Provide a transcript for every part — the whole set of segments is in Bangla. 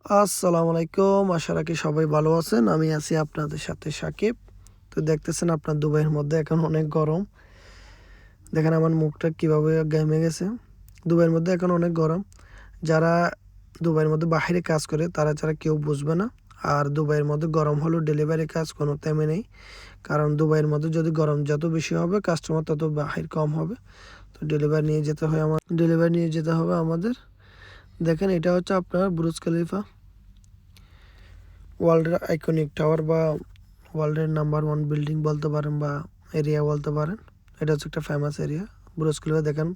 আসসালামু আলাইকুম। আশা রাখি সবাই ভালো আছেন। আমি আছি আপনাদের সাথে সাকিব। তো দেখতেছেন আপনার দুবাইয়ের মধ্যে এখন অনেক গরম। দেখেন আমার মুখটা কিভাবে ঘেমে গেছে। দুবাইয়ের মধ্যে এখন অনেক গরম। যারা দুবাইয়ের মধ্যে বাহিরে কাজ করে তারা ছাড়া কেউ বুঝবে না। আর দুবাইয়ের মধ্যে গরম হলেও ডেলিভারি কাজ কোনো তেমন নেই। কারণ দুবাইয়ের মধ্যে যদি গরম যত বেশি হবে কাস্টমার তত বাহির কম হবে। তো ডেলিভারি নিয়ে যেতে হবে আমাদের। দেখেন এটা হচ্ছে আপনার বুরুজ খলিফা। ওয়ার্ল্ডের আইকনিক টাওয়ার বা ওয়ার্ল্ডের নাম্বার 1 বিল্ডিং বলতে পারেন বা এরিয়া বলতে পারেন। এটা হচ্ছে একটা ফেমাস এরিয়া। বুরজ খলিফা দেখেন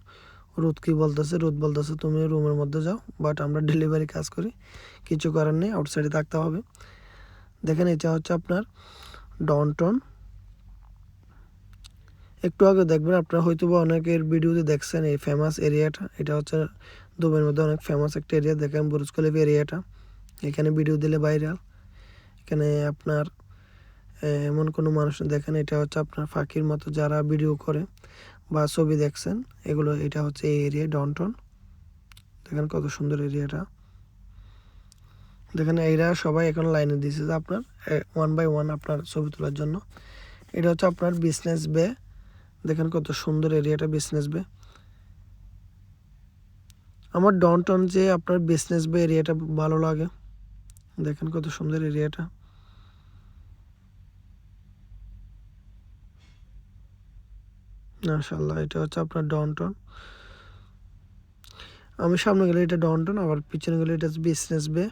রুদ কি বলতেছে, রুদ বলতেছে তুমি রুমের মধ্যে যাও, বাট আমরা ডেলিভারি কাজ করি, কিছু করার নেই, আউটসাইডে থাকতে হবে। দেখেন এটা হচ্ছে আপনার ডাউনটাউন। একটু আগে দেখবেন আপনারা হয়তো বা অনেকের ভিডিওতে দেখছেন এই ফেমাস এরিয়াটা। এটা হচ্ছে দুবাইয়ের মধ্যে অনেক ফেমাস একটা এরিয়া। দেখেন বুরজ খলিফা এরিয়াটা, এখানে ভিডিও দিলে ভাইরাল। এখানে আপনার এমন কোনো মানুষ দেখেন, এটা হচ্ছে আপনার ফাঁকির মতো যারা ভিডিও করে বা ছবি দেখছেন এগুলো, এটা হচ্ছে এই এরিয়া ডাউনটাউন। দেখেন কত সুন্দর এরিয়াটা। দেখেন এরা সবাই এখন লাইনে দিয়েছে যে আপনার 1 বাই 1 আপনার ছবি তোলার জন্য। এটা হচ্ছে আপনার বিজনেস বে। দেখেন কত সুন্দর এরিয়াটা, বিজনেস বে। আমার ডাউনটাউন যে আপনার বিজনেস বে এরিয়াটা ভালো লাগে। দেখেন কত সুন্দর এরিয়াটা। মাশাআল্লাহ, এটা হচ্ছে আপনার ডাউনটাউন। আমি সামনে গেলে এটা ডাউনটাউন, আবার পিছনে গেলে এটা হচ্ছে বিজনেস বে।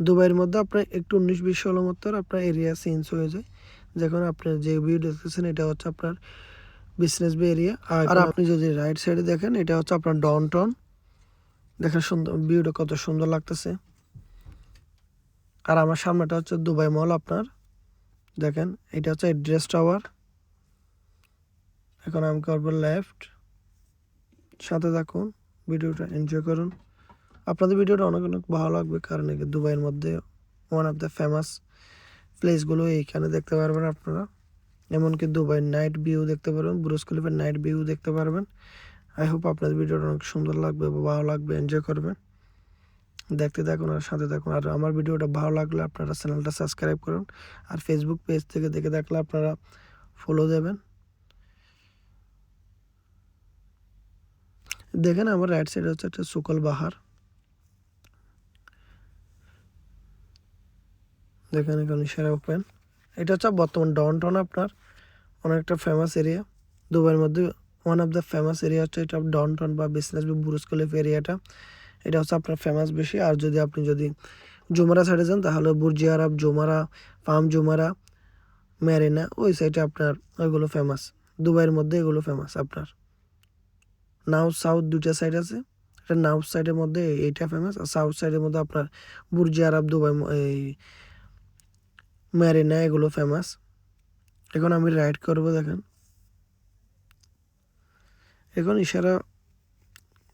দুবাইয়ের মধ্যে আপনার একটু 19-20 হলো মতো আপনার এরিয়া চেঞ্জ হয়ে যায়। যখন আপনার যে ভিউ দেখতেছেন এটা হচ্ছে আপনার বিজনেস বে এরিয়া। আর আপনি যদি রাইট সাইডে দেখেন এটা হচ্ছে আপনার ডাউনটাউন। দেখেন সুন্দর ভিউটা, কত সুন্দর লাগতেছে। আর আমার সামনেটা হচ্ছে দুবাই মল আপনার। দেখেন এটা হচ্ছে এড্রেস টাওয়ার। এখন আমি করবো লেফট। সাথে থাকুন, ভিডিওটা এনজয় করুন। আপনাদের ভিডিওটা অনেক অনেক ভালো লাগবে, কারণ দুবাইয়ের মধ্যে ওয়ান অফ দ্য ফেমাস প্লেসগুলো এইখানে দেখতে পারবেন আপনারা। এমনকি দুবাইয়ের নাইট ভিউ দেখতে পারবেন, বুরজ খলিফার নাইট ভিউ দেখতে পারবেন। আই হোপ আপনাদের ভিডিওটা অনেক সুন্দর লাগবে বা ভালো লাগবে, এনজয় করবেন। দেখতে থাকুন আর সাথে থাকুন। আর আমার ভিডিওটা ভালো লাগলে আপনারা চ্যানেলটা সাবস্ক্রাইব করুন। আর ফেসবুক পেজ থেকে দেখে থাকলে আপনারা ফলো দেবেন। দেখেন আমার রাইট সাইডে হচ্ছে একটা সুকল বাহার। দেখেন এখানে সেরা ওপেন। এটা হচ্ছে বর্তমান ডাউনটাউন আপনার অনেকটা ফেমাস এরিয়া। দুবাইয়ের মধ্যে one of the famous area হচ্ছে এটা ডাউনটাউন বা বিজনেস বুরুজ খলিফা এরিয়াটা। এটা হচ্ছে আপনার ফেমাস বেশি। আর আপনি যদি জুমারা সাইডে যান তাহলে বুর্জ আরব, জুমারা, ফার্ম জুমারা, মেরিনা, ওই সাইডে আপনার ওইগুলো ফেমাস। দুবাইয়ের মধ্যে এগুলো ফেমাস আপনার। নর্থ সাউথ দুইটা সাইড আছে। এটা নর্থ সাইডের মধ্যে এইটা ফেমাস, আর সাউথ সাইডের মধ্যে আপনার বুর্জ আরব, দুবাই, এই মেরিনা এগুলো ফেমাস। এখন আমি রাইড করব। দেখেন এখন ইশারা,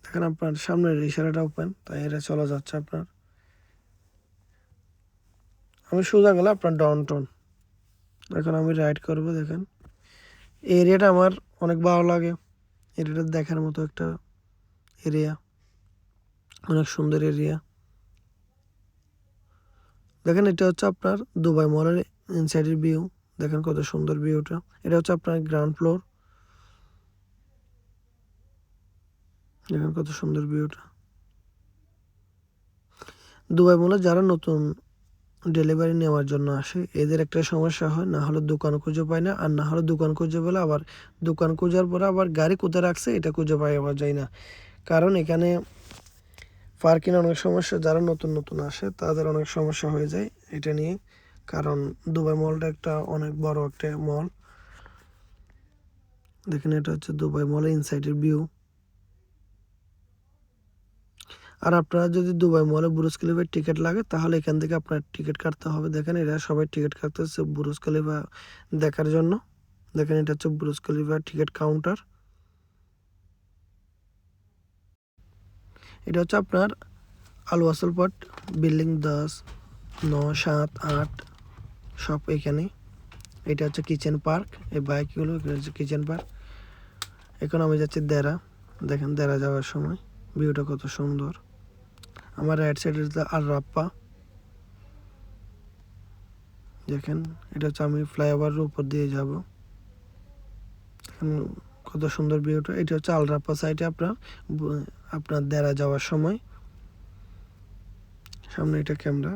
দেখেন আপনার সামনের ইশারাটা ওপেন, তাই এটা চলে যাচ্ছে আপনার। আমি সোজা গেলে আপনার ডাউনটাউন। এখন আমি রাইড করব। দেখেন এই এরিয়াটা আমার অনেক ভালো লাগে। এরিয়াটা দেখার মতো একটা এরিয়া, অনেক সুন্দর এরিয়া। দেখেন এটা হচ্ছে আপনার দুবাই মলের ইনসাইডের ভিউ। দেখেন কত সুন্দর ভিউটা। এটা হচ্ছে আপনার গ্রাউন্ড ফ্লোর। দেখেন কত সুন্দর ভিউটা। দুবাই মলে যারা নতুন ডেলিভারি নেওয়ার জন্য আসে এদের একটা সমস্যা হয়, না হলে দোকান খুঁজে পায় না, আর না হলে দোকান খুঁজে পেলে আবার দোকান খোঁজার পরে আবার গাড়ি কোথায় রাখছে এটা খুঁজে পাওয়া যায় না। কারণ এখানে পার্কিং অনেক সমস্যা, যারা নতুন নতুন আসে তাদের অনেক সমস্যা হয়ে যায় এটা নিয়ে। কারণ দুবাই মলটা একটা অনেক বড় একটা মল। দেখেন এটা হচ্ছে দুবাই মলের ইনসাইডের ভিউ। আর আপনারা যদি দুবাই মলে বুরুজ খলিফার টিকিট লাগে তাহলে এখান থেকে আপনার টিকিট কাটতে হবে। দেখেন এরা সবাই টিকিট কাটতেছে বুরুজ খলিফা দেখার জন্য। দেখেন এটা হচ্ছে বুরুজ খলিফা টিকিট কাউন্টার। এটা হচ্ছে আপনার আল ওয়াসল পট বিল্ডিং 10, 9, 7, 8 সব এখানে। এটা হচ্ছে কিচেন পার্ক, এই বাইকগুলো এখানে হচ্ছে কিচেন পার্ক। এখন আমি যাচ্ছি দেরা। দেখেন দেরা যাওয়ার সময় ভিউটা কত সুন্দর। আমার রাইট সাইডে আল রাপ্পা। দেখেন এটা হচ্ছে আমি ফ্লাইওভারের উপর দিয়ে যাব। কত সুন্দর ভিউটা। এটা হচ্ছে আলরাপ্পা সাইডে আপনার দেরা যাওয়ার সময়। সামনে এটা ক্যামেরা।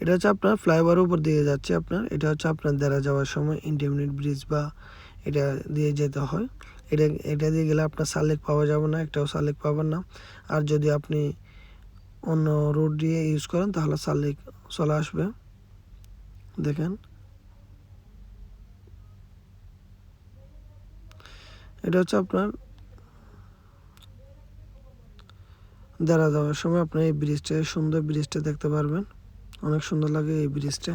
এটা হচ্ছে আপনার ফ্লাইওভারের উপর দিয়ে যাচ্ছে এটা হচ্ছে আপনার দেরা যাওয়ার সময় ইন্টারমিডিয়েট ব্রিজ বা এটা দিয়ে যেতে হয়। এটা দিয়ে গেলে আপনার সালেক পাওয়া যাবে না, একটাও সালেক পাবেন না। আর যদি আপনি অন্য রোড দিয়ে ইউজ করেন তাহলে সালেক চলে আসবে। দেখেন এটা হচ্ছে আপনার দেরা যাওয়ার সময় আপনার এই ব্রিজটা, সুন্দর ব্রিজটা দেখতে পারবেন। অনেক সুন্দর লাগে এই ব্রিজটা।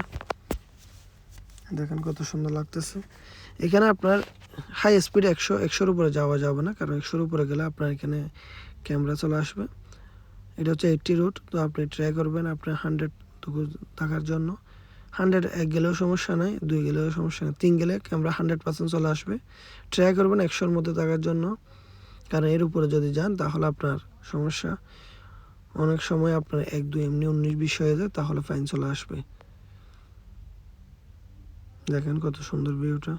দেখেন কত সুন্দর লাগতেছে। এখানে আপনার হাই স্পিড 100-100-র উপরে যাওয়া যাবে না, কারণ 100-র উপরে গেলে আপনার এখানে ক্যামেরা চলে আসবে। এটা হচ্ছে 80 রুট, তো আপনি ট্রাই করবেন আপনার 100 থাকার জন্য। 100 এক গেলেও সমস্যা নাই, 2 গেলেও সমস্যা নেই, 3 গেলে ক্যামেরা 100% চলে আসবে। ট্রাই করবেন 100-র মধ্যে থাকার জন্য, কারণ এর উপরে যদি যান তাহলে আপনার সমস্যা। অনেক সময় আপনার 1-2 এমনি 19-20 হয়ে যায়, তাহলে ফাইন চলে আসবে। দেখেন কত সুন্দর ভিউটা।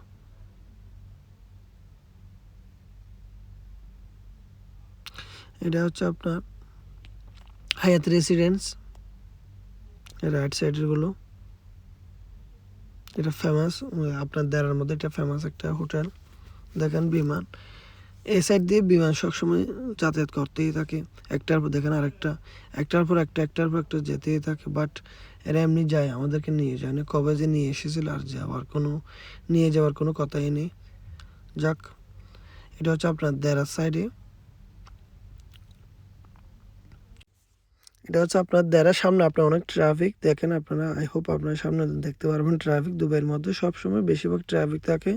এটা হচ্ছে আপনার হায়াত রেসিডেন্স, রাইট সাইডের গুলো। এটা ফেমাস আপনার দেরার মধ্যে, এটা ফেমাস একটা হোটেল। দেখেন বিমান, এই সাইড দিয়ে বিমান সবসময় যাতায়াত করতেই থাকে। একটার পর দেখেন আরেকটা, একটার পর একটা যেতেই থাকে। বাট এরা এমনি যায়, আমাদেরকে নিয়ে যায় না। কবে যে নিয়ে এসেছিল, আর নিয়ে যাওয়ার কোনো কথাই নেই। যাক, এটা হচ্ছে আপনার দেরার সাইডে। এটা হচ্ছে আপনার দেরার সামনে আপনার অনেক ট্রাফিক দেখেন আপনারা। আই হোপ আপনার সামনে দেখতে পারবেন ট্রাফিক। দুবাইয়ের মধ্যে সবসময় বেশিরভাগ ট্রাফিক থাকে।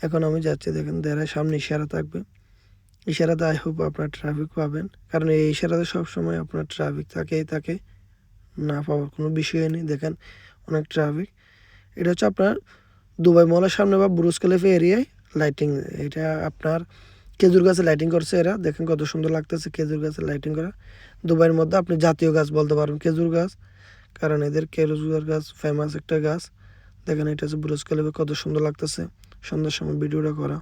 এখন আমি যাচ্ছি, দেখেন দেরার সামনে ইশারা থাকবে। ইশারাতে আই হোপ আপনার ট্রাফিক পাবেন, কারণ এই ইশারাতে সবসময় আপনার ট্রাফিক থাকেই থাকে, না পাওয়ার কোনো বিষয় নেই। দেখেন অনেক ট্রাফিক। এটা হচ্ছে আপনার দুবাই মলের সামনে বা বুরুজ খলিফা এরিয়ায় লাইটিং। এটা আপনার খেজুর গাছে লাইটিং করছে এরা। দেখেন কত সুন্দর লাগতেছে খেজুর গাছে লাইটিং করা। দুবাইয়ের মধ্যে আপনি জাতীয় গাছ বলতে পারবেন খেজুর গাছ, কারণ এদের খেজুর গাছ ফেমাস একটা গাছ। দেখেন এটা হচ্ছে বুরুজ খলিফা, কত সুন্দর লাগতেছে সন্ধ্যার সময় ভিডিওটা করা।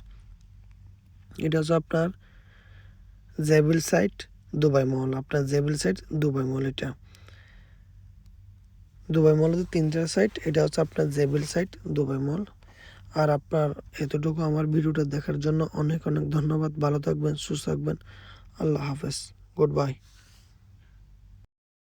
এটা হচ্ছে আপনার জেবিল সাইট দুবাই মল, আপনার জেবিল সাইট দুবাই মল। এটা দুবাই মলে 3টা সাইট, এটা হচ্ছে আপনার জেবিল সাইট দুবাই মল। আর আপনার এতটুকু আমার ভিডিওটা দেখার জন্য অনেক অনেক ধন্যবাদ। ভালো থাকবেন, সুস্থ থাকবেন। আল্লাহ হাফেজ, গুড বাই।